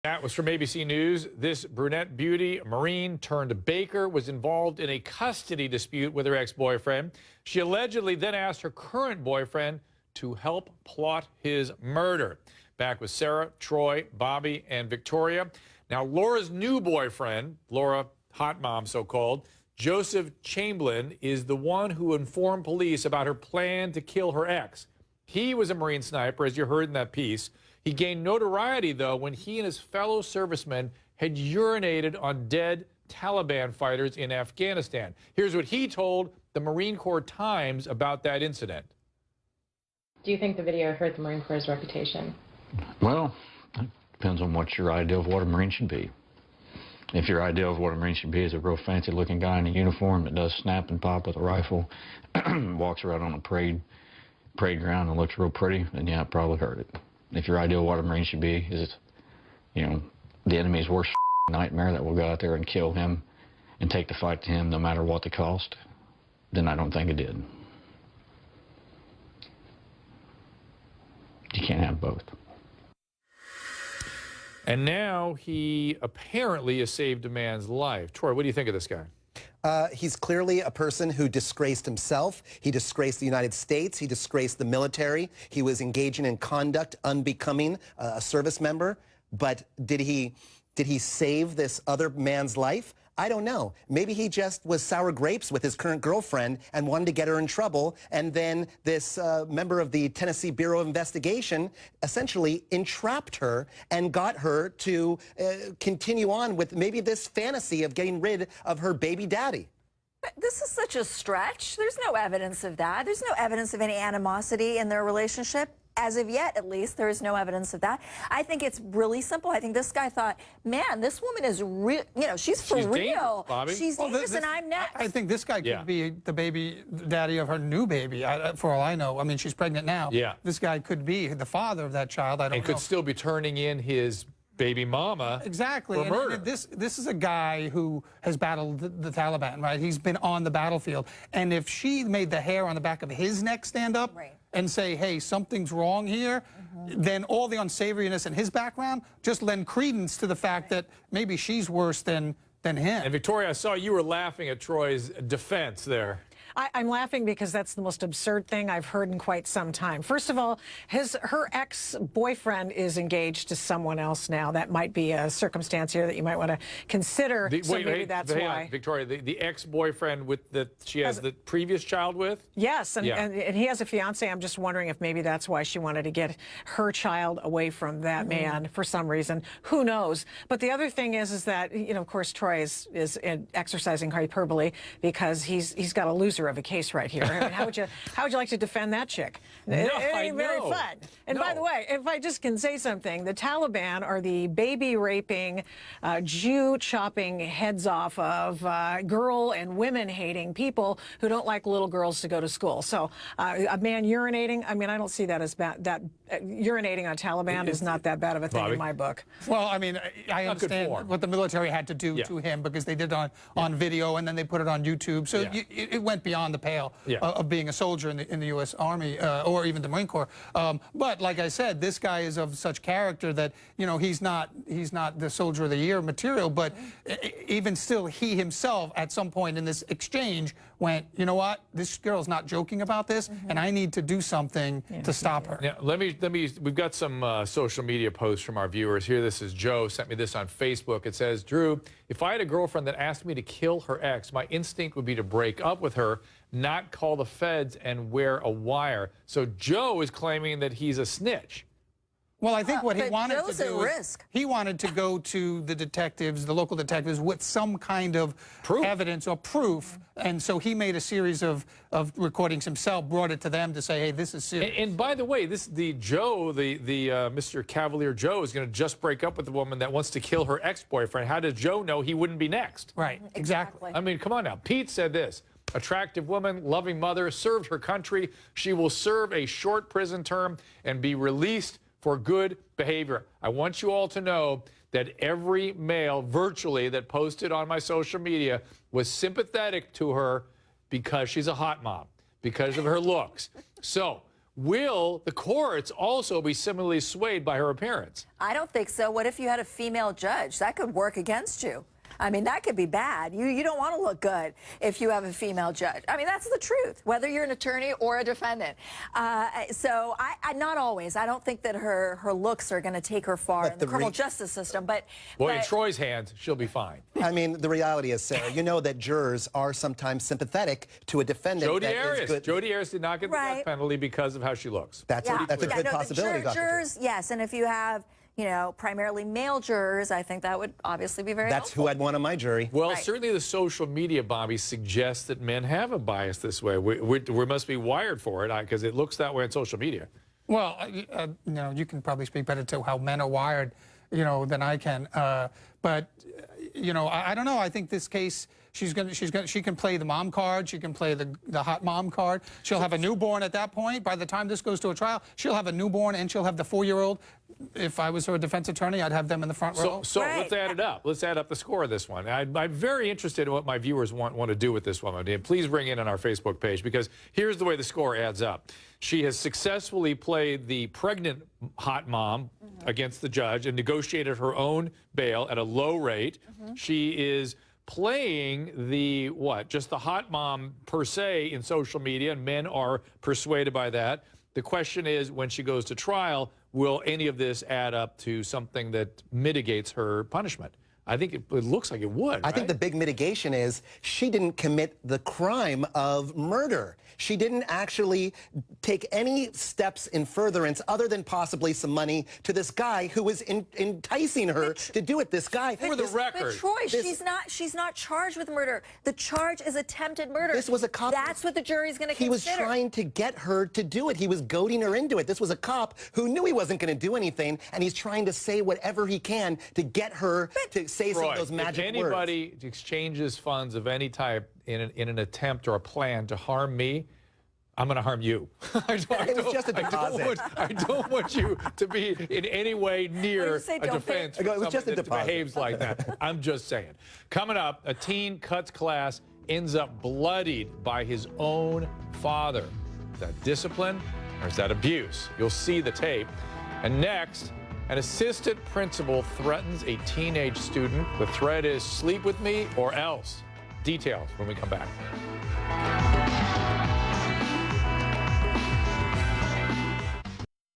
That was from ABC News. This brunette beauty, Marine turned baker, was involved in a custody dispute with her ex-boyfriend. She allegedly then asked her current boyfriend to help plot his murder. Back with Sarah, Troy, Bobby, and Victoria. Now, Laura's new boyfriend, Laura, hot mom so-called, Joseph Chamberlain, is the one who informed police about her plan to kill her ex. He was a Marine sniper, as you heard in that piece. He gained notoriety, though, when he and his fellow servicemen had urinated on dead Taliban fighters in Afghanistan. Here's what he told the Marine Corps Times about that incident. Do you think the video hurt the Marine Corps' reputation? Well, it depends on what your idea of what a Marine should be. If your idea of what a Marine should be is a real fancy-looking guy in a uniform that does snap and pop with a rifle, walks around on a parade ground and looks real pretty, then yeah, it probably hurt it. If your idea of what a Marine should be is, you know, the enemy's worst nightmare that will go out there and kill him and take the fight to him no matter what the cost, then I don't think it did. You can't have both. And now he apparently has saved a man's life. Troy, what do you think of this guy? He's clearly a person who disgraced himself. He disgraced the United States. He disgraced the military. He was engaging in conduct unbecoming a service member. But did he save this other man's life? I don't know. Maybe he just was sour grapes with his current girlfriend and wanted to get her in trouble. And then this member of the Tennessee Bureau of Investigation essentially entrapped her and got her to continue on with maybe this fantasy of getting rid of her baby daddy. But this is such a stretch. There's no evidence of that. There's no evidence of any animosity in their relationship. As of yet, at least, there is no evidence of that. I think it's really simple. I think this guy thought, man, this woman is real. You know, she's for real. Bobby. She's dangerous, and I'm next. I think this guy could be the baby daddy of her new baby, for all I know. I mean, she's pregnant now. Yeah. This guy could be the father of that child. I don't know. And could still be turning in his baby mama. Exactly. For murder. And this is a guy who has battled the Taliban, right? He's been on the battlefield. And if she made the hair on the back of his neck stand up and say, hey, something's wrong here, then all the unsavoriness in his background just lend credence to the fact that maybe she's worse than him. And Victoria, I saw you were laughing at Troy's defense there. I'm laughing because that's the most absurd thing I've heard in quite some time. First of all, her ex-boyfriend is engaged to someone else now. That might be a circumstance here that you might want to consider. Maybe that's why. Victoria, the ex-boyfriend that she has the previous child with? Yes, and he has a fiance. I'm just wondering if maybe that's why she wanted to get her child away from that man for some reason. Who knows? But the other thing is that, you know, of course, Troy is exercising hyperbole because he's got a loser of a case right here. I mean, how would you like to defend that chick? It ain't very fun. And by the way, if I just can say something, the Taliban are the baby raping, Jew chopping heads off of girl and women hating people who don't like little girls to go to school. So a man urinating, I mean, I don't see that as bad. That urinating on Taliban is not that bad of a thing in my book. Well, I mean, I understand what the military had to do to him because they did it on video and then they put it on YouTube. So it went beyond the pale of being a soldier in the U.S. Army or even the Marine Corps. But like I said, this guy is of such character that, you know, he's not the Soldier of the Year material, but even still, he himself at some point in this exchange went, you know what, this girl's not joking about this, and I need to do something to stop her. Now, we've got some social media posts from our viewers here. This is Joe, sent me this on Facebook. It says, Drew, if I had a girlfriend that asked me to kill her ex, my instinct would be to break up with her, not call the feds and wear a wire. So Joe is claiming that he's a snitch. Well, I think what he wanted Joe's to do is he wanted to go to the detectives, the local detectives, with some kind of evidence or proof. And so he made a series of recordings himself, brought it to them to say, hey, this is serious. And by the way, Mr. Cavalier Joe is going to just break up with the woman that wants to kill her ex-boyfriend. How does Joe know he wouldn't be next? Right, exactly. I mean, come on now. Pete said this. Attractive woman, loving mother, served her country. She will serve a short prison term and be released for good behavior. I want you all to know that every male virtually that posted on my social media was sympathetic to her because she's a hot mom, because of her looks. So will the courts also be similarly swayed by her appearance? I don't think so. What if you had a female judge? That could work against you. I mean, that could be bad. You don't want to look good if you have a female judge. I mean, that's the truth, whether you're an attorney or a defendant. So not always. I don't think that her looks are going to take her far in the criminal justice system. But in Troy's hands, she'll be fine. I mean, the reality is, Sarah, you know that jurors are sometimes sympathetic to a defendant. Jodi Arias did not get the death penalty because of how she looks. That's a good possibility, Dr. Jurors, yes, and if you have, primarily male jurors, I think that would obviously be very helpful. Who I'd want on my jury. Well, certainly the social media, Bobby, suggests that men have a bias this way. We must be wired for it because it looks that way on social media. Well, you can probably speak better to how men are wired, than I can. But I don't know. I think this case, she can play the mom card. She can play the hot mom card. She'll have a newborn at that point. By the time this goes to a trial, she'll have a newborn and she'll have the 4-year-old. If I was her defense attorney, I'd have them in the front row. So let's add it up. Let's add up the score of this one. I'm very interested in what my viewers want to do with this woman. And please bring in on our Facebook page, because here's the way the score adds up. She has successfully played the pregnant hot mom against the judge and negotiated her own bail at a low rate. She is playing just the hot mom per se in social media, and men are persuaded by that. The question is, when she goes to trial, will any of this add up to something that mitigates her punishment? I think it looks like it would. I think the big mitigation is she didn't commit the crime of murder. She didn't actually take any steps in furtherance other than possibly some money to this guy who was enticing her to do it. This guy. For the record. But Troy, she's not charged with murder. The charge is attempted murder. This was a cop. That's what the jury's going to consider. He was trying to get her to do it. He was goading her into it. This was a cop who knew he wasn't going to do anything, and he's trying to say whatever he can to get her to say some of those magic words. If anybody exchanges funds of any type in an attempt or a plan to harm me, I'm going to harm you. It was just a deposit. I don't want you to be in any way near a defense for it was just a that deposit. behaves like that. I'm just saying. Coming up, a teen cuts class, ends up bloodied by his own father. Is that discipline or is that abuse? You'll see the tape. And next, an assistant principal threatens a teenage student. The threat is sleep with me or else. Details when we come back.